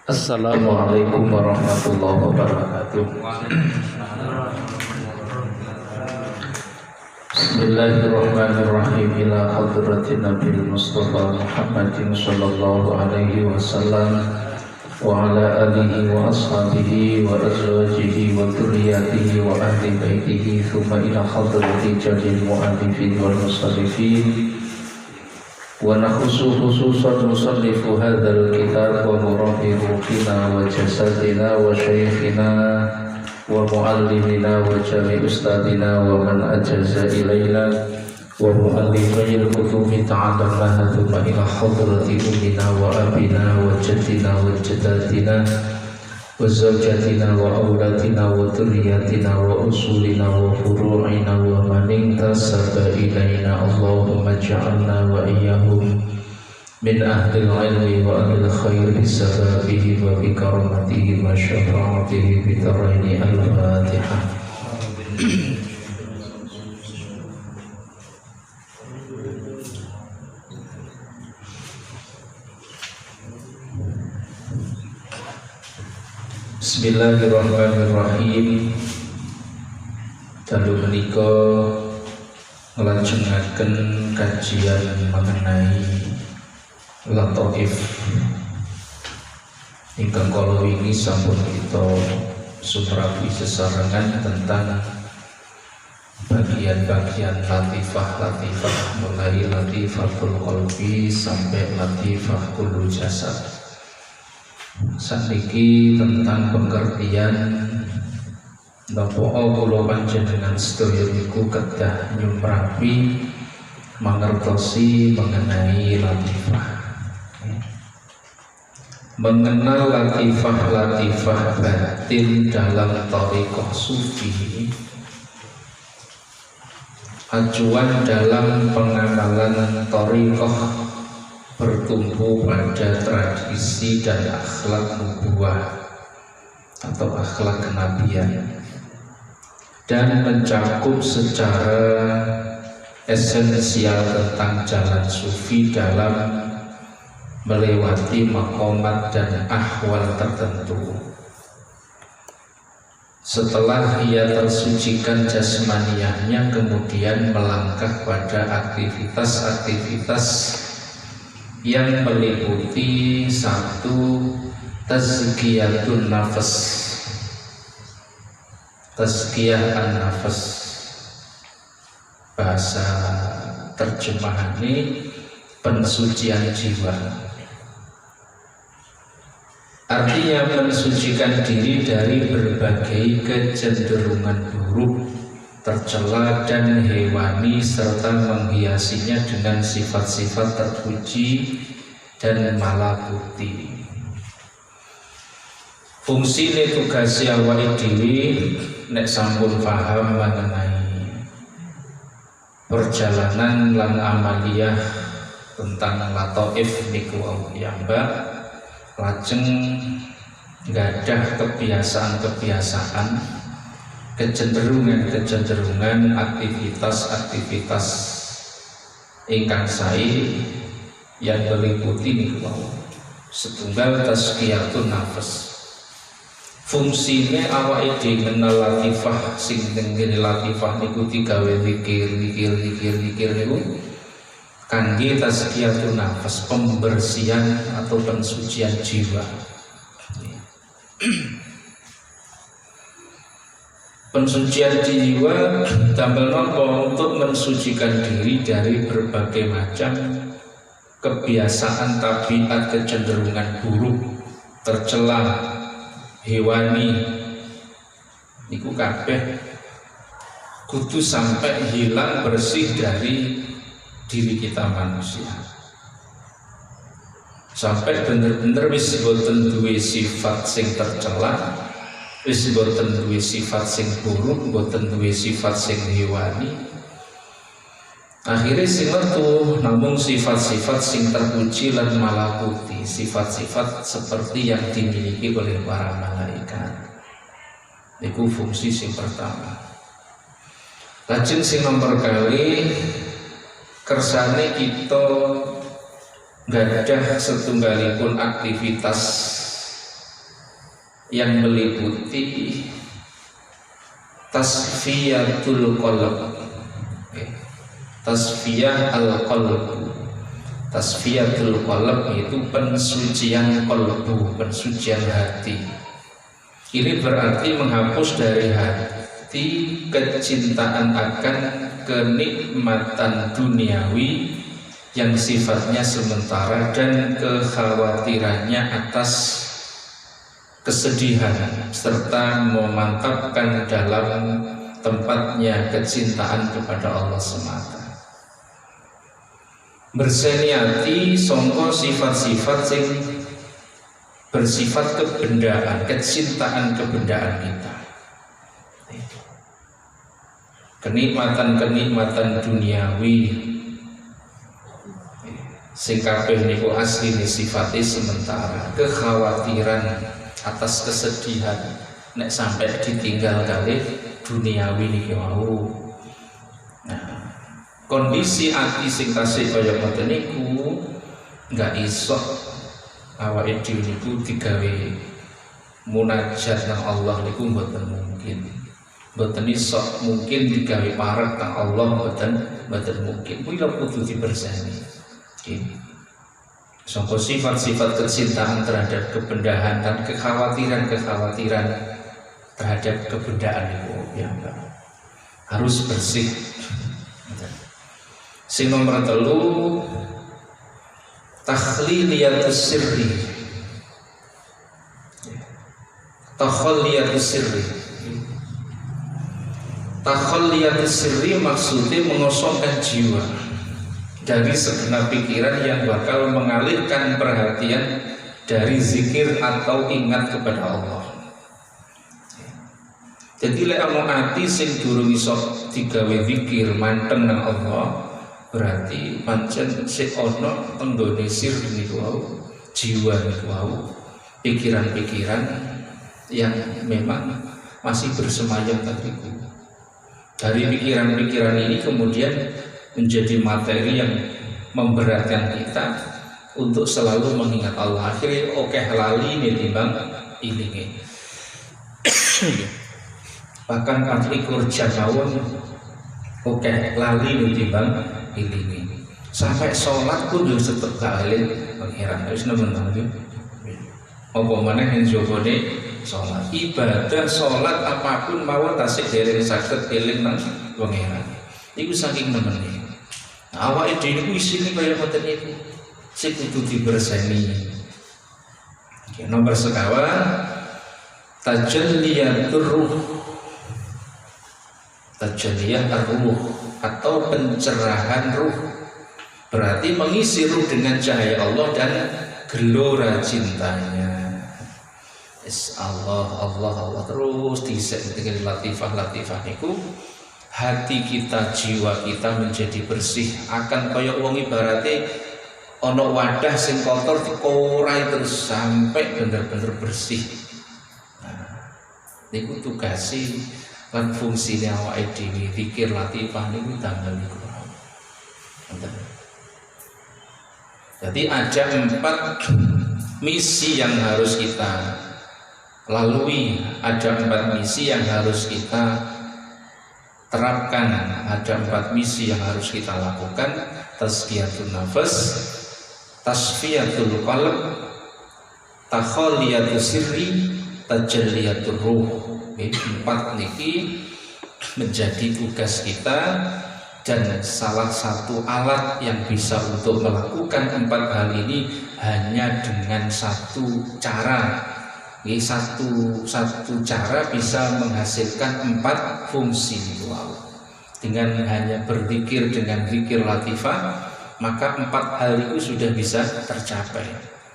Assalamualaikum warahmatullahi wabarakatuh. Bismillahirrahmanirrahim. Ila hadratin Nabil Mustafa Muhammadin sallallahu alaihi wasallam wa ala alihi wa ashabihi wa azwajihi wa dhurriyyatihi wa ahli baitihi thumma ila hadrati jalil mu'allifin wal musannifin wa nakhusu khususan musannifu hadzal kitab wa murabbi ruhina wa jasadina wa syekhina wa muallimina wa jami ustadina wa man ajaza ilaina wa muallimil kutubi ta'alamna thumma ila hadrati ummina wa abina wa jaddina wa jaddatina wa zawjatina wa awladina wa dhurriyyatina wa usulina wa furu'ina wa man intasaba ilaina. Allahumma ja'alna wa iyyahum min ahlil ilmi wa ahlil khair bisababihi wa bi karamatihi wa syafa'atihi bi daraini. Al-Fatihah. Bismillahirrahmanirrahim. Dalu menika nglajengaken kajian mengenai lataif ingkang kala wingi sampun kita sutrapi sesarengan tentang bagian-bagian latifah mulai latifatul qalbi sampai latifah kullu jasad. Saniki tentang pengertian napa kula panjenengan sedaya niku kedah nyumrapi mangertosi mengenai latifah. Mengenal latifah batin dalam thariqah sufi, acuan dalam pengamalan thariqah bertumpu pada tradisi dan akhlak nubuwah atau akhlak kenabian, dan mencakup secara esensial tentang jalan sufi dalam melewati maqamat dan ahwal tertentu. Setelah ia tersucikan jasmaniyahnya, kemudian melangkah pada aktivitas-aktivitas yang meliputi satu, tazkiyatun nafas, tazkiyah an-nafas, bahasa terjemahan ini pensucian jiwa. Artinya mensucikan diri dari berbagai kecenderungan buruk, tercela dan hewani, serta menghiasinya dengan sifat-sifat terpuji dan malakuti. Fungsi tugasi awake dhewe nek sampun paham mengenai perjalanan lan amaliyah tentang lataif niku piyambak lajeng gadah kebiasaan-kebiasaan, kecenderungan-kecenderungan, aktivitas-aktivitas ingkang sae yang meliputi niku setunggal tazkiyatun nafas. Fungsine awake dhewe kenal latifah, sing tengene latifah niku digawe zikir niku kangge tazkiyatun nafas, pembersihan atau pensucian jiwa. Pensucian jiwa damel napa untuk mensucikan diri dari berbagai macam kebiasaan, tabiat, kecenderungan buruk, tercela, hewani niku kabeh kudu sampai hilang, bersih dari diri kita manusia, sampai bener-bener wis boten duwe sifat sing tercela, wis boten duwe sifat sing buruk, boten duwe sifat sing hewani. Akhirnya sing metu namung sifat-sifat sing terpuji lan malakuti, sifat-sifat seperti yang dimiliki oleh para malaikat. Niku fungsi sing pertama. Lajeng sing nomor kali kersane kita gadah setunggalipun aktivitas yang meliputi tasfiyatul qalb. Tasfiyah al-qalb. Tasfiyatul qalb itu pensucian qalbu, pensucian hati. Ini berarti menghapus dari hati kecintaan akan kenikmatan duniawi yang sifatnya sementara dan kekhawatirannya atas kesedihan, serta memantapkan dalam tempatnya kecintaan kepada Allah semata. Berseni hati sangka sifat-sifat sing bersifat kebendaan, kecintaan kebendaan kita. Kenikmatan-kenikmatan duniawi sing kabeh niku asline sifatnya sementara, kekhawatiran atas kesedihan nek sampai ditinggal kali duniawi niki wau. Nah, kondisi ati sing tasih kaya ngoten niku enggak iso awake dhewe niku digawe munajat nang Allah niku mboten mungkin. Mboten iso mungkin digawe parek nang Allah mboten mungkin. Kuwi lho kudu dibersani. Nggih. Sangka sifat-sifat kecintaan terhadap kebendahan dan kekhawatiran terhadap kebendaan itu ya harus bersih. Sing nomor 3 takhliliyatus sirri. Takhliliyatus sirri. Takhliliyatus sirri maksudnya mengosongkan jiwa dari segenap pikiran yang bakal mengalihkan perhatian dari zikir atau ingat kepada Allah. Jadi lek ana ati sing durung iso digawe zikir manteng nang Allah, berarti pancen sik ana tenggone sirri niku wau, jiwa niku wau, pikiran-pikiran yang memang masih bersemayam tadiku. Dari pikiran-pikiran ini kemudian menjadi materi yang memberatkan kita untuk selalu mengingat Allah. Akhirnya lali nitimbang ilinge. Bahkan 24 jam mawon lali nitimbang ilinge. Sampai sholat pun yo tetep gak eling pangeran. Wis nemen-nemen. Apa maneh yen jobone sholat, ibadah sholat apapun mawon tasih dereng saged eling nang pangeran. Iku saking nemene. Awake dhewe niku isine kaya ngoten niku. Sing kudu diberseni. Nomor 2 tajalliyatur ruh. Tajalliyah ar-ruh atau pencerahan ruh. Berarti mengisi ruh dengan cahaya Allah dan gelora cintanya. Allah terus disek dengan latifah niku. Hati kita, jiwa kita menjadi bersih. Akan kaya wong ibarate ana wadah sing kotor dikorai terus sampai bener-bener bersih. Nah, niku tugasi lan fungsine awake dhewe zikir latifah niku damel niku. Jadi ada 4 misi yang harus kita lalui, ada 4 misi yang harus kita terapkan, ada 4 misi yang harus kita lakukan. Tazkiyatun nafas, tasfiyatul qalb, takhaliyatus sirri, tajalliyatur ruh. Ini 4 niki menjadi tugas kita, dan salah satu alat yang bisa untuk melakukan 4 hal ini hanya dengan satu cara. Ini satu cara bisa menghasilkan 4 fungsi itu. Dengan hanya berzikir dengan zikir latifah, maka 4 hal itu sudah bisa tercapai.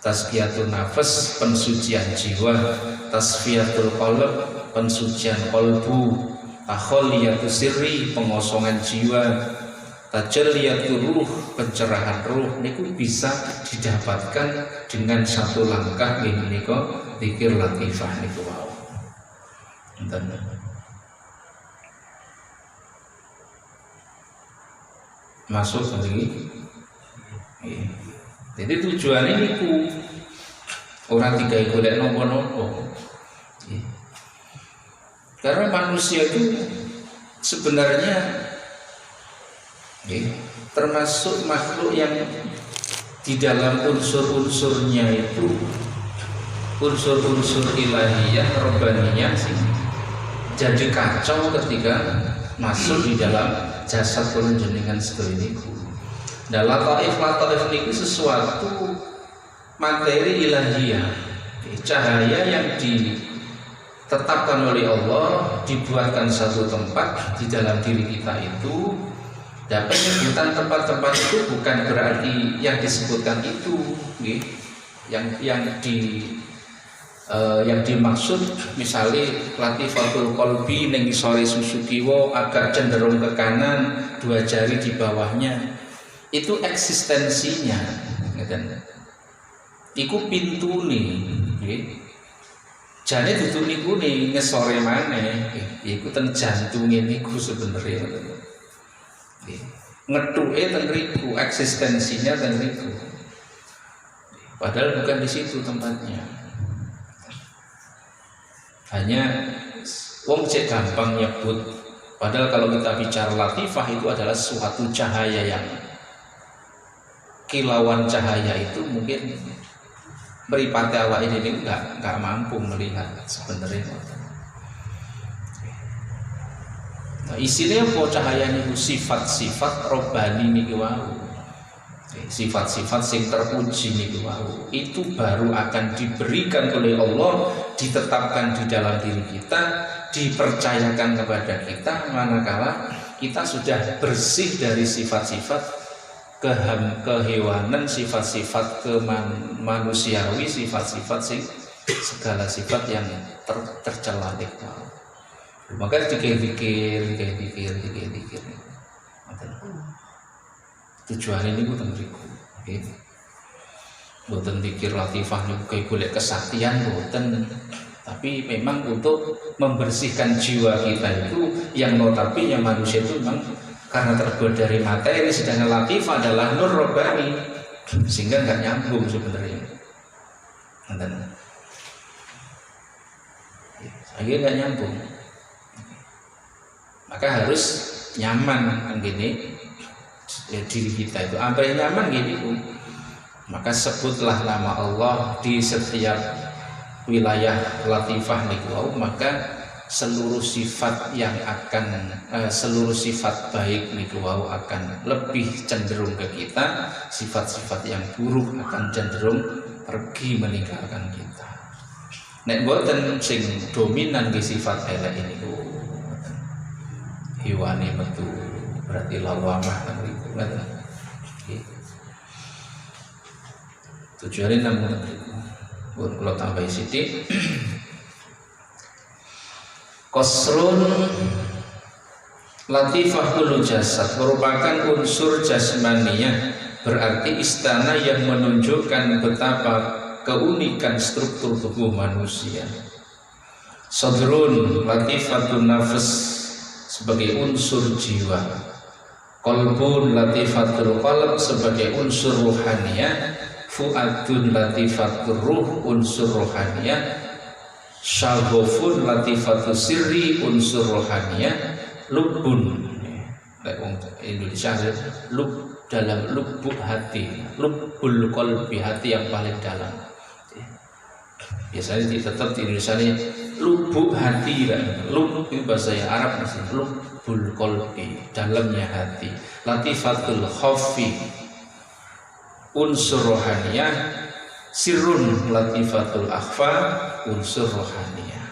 Tazkiyatun nafas, pensucian jiwa; tasfiyatul qalb, pensucian qalbu; takhaliyatus sirri, pengosongan jiwa; tajalliyatur ruh, pencerahan ruh. Niku bisa didapatkan dengan satu langkah menika zikir latifah niku wau. Masuk lagi. Jadi tujuannya niku ora digawe golek nopo-nopo. Karena manusia itu sebenarnya termasuk makhluk yang di dalam unsur-unsurnya itu unsur-unsur ilahiyah, robbaniyah sih jadi kacau ketika masuk di dalam jasad kulun jenengan sedaya niku. Nah, lataif niku sesuatu materi ilahiyah, cahaya yang ditetapkan oleh Allah, dibuatkan satu tempat di dalam diri kita itu. Dan penyebutan tempat-tempat itu bukan berarti yang disebutkan itu, yang dimaksud misalnya latifatul qalbi ning sore susu kiwa agak cenderung ke kanan, dua jari di bawahnya, itu eksistensinya, iku pintu nih, jane dudu niku nih ngesore maneh, iku ten jantunge niku sebenarnya, ngetuke ten riku, eksistensinya ten riku, padahal bukan di situ tempatnya. Hanya wong cek gampang nyebut, padahal kalau kita bicara latifah itu adalah suatu cahaya yang kilauan cahaya itu mungkin mripate awak ini enggak mampu melihat sebenarnya. Nah, isinya apa cahaya niku? Sifat-sifat robbani niku wau. Sifat-sifat sing terpuji niku wau. Itu baru akan diberikan oleh Allah, ditetapkan di dalam diri kita, dipercayakan kepada kita manakala kita sudah bersih dari sifat-sifat kehewanan, sifat-sifat kemanusiawi, sifat-sifat sing segala sifat yang tercela niku. Maka dikir-dikir. Tujuan ini bukan beriku, bukan pikir latifah ini kayak golek kesaktian, bukan. Tapi memang untuk membersihkan jiwa kita itu, yang notabene manusia itu memang karena terbuat dari materi, sedangkan latifah adalah nur robbani, sehingga nggak nyambung sebenarnya. Akhirnya nggak nyambung. Maka harus nyaman kan gini. Diri kita itu apa yang nyaman gini maka sebutlah nama Allah di setiap wilayah latifah niku, maka seluruh sifat yang akan seluruh sifat baik niku akan lebih cenderung ke kita, sifat-sifat yang buruk akan cenderung pergi meninggalkan kita. Nek boten sing dominan di sifat elek ini hiwane metu berarti lawamah kan itu. Tujuannya namun buat kalau tambah sidik qasrun latifah kullu jasad merupakan unsur jasmaniyah, berarti istana yang menunjukkan betapa keunikan struktur tubuh manusia. Sadrun latifatun nafs sebagai unsur jiwa, qalbun latifatul qalb sebagai unsur ruhaniyah, fuadun latifatul ruh unsur ruhaniyah, syagofun latifatul sirri unsur ruhaniyah, lubun Indonesia lub dalam lubuk hati, lubul qalbi hati yang paling dalam. Biasanya tetap di Indonesia ini lubuk hati kan, lub itu bahasa Arab masih lubul qalbi dalamnya hati, latifatul khafi unsur rohaniyah, sirrun latifatul akhfa unsur rohaniyah.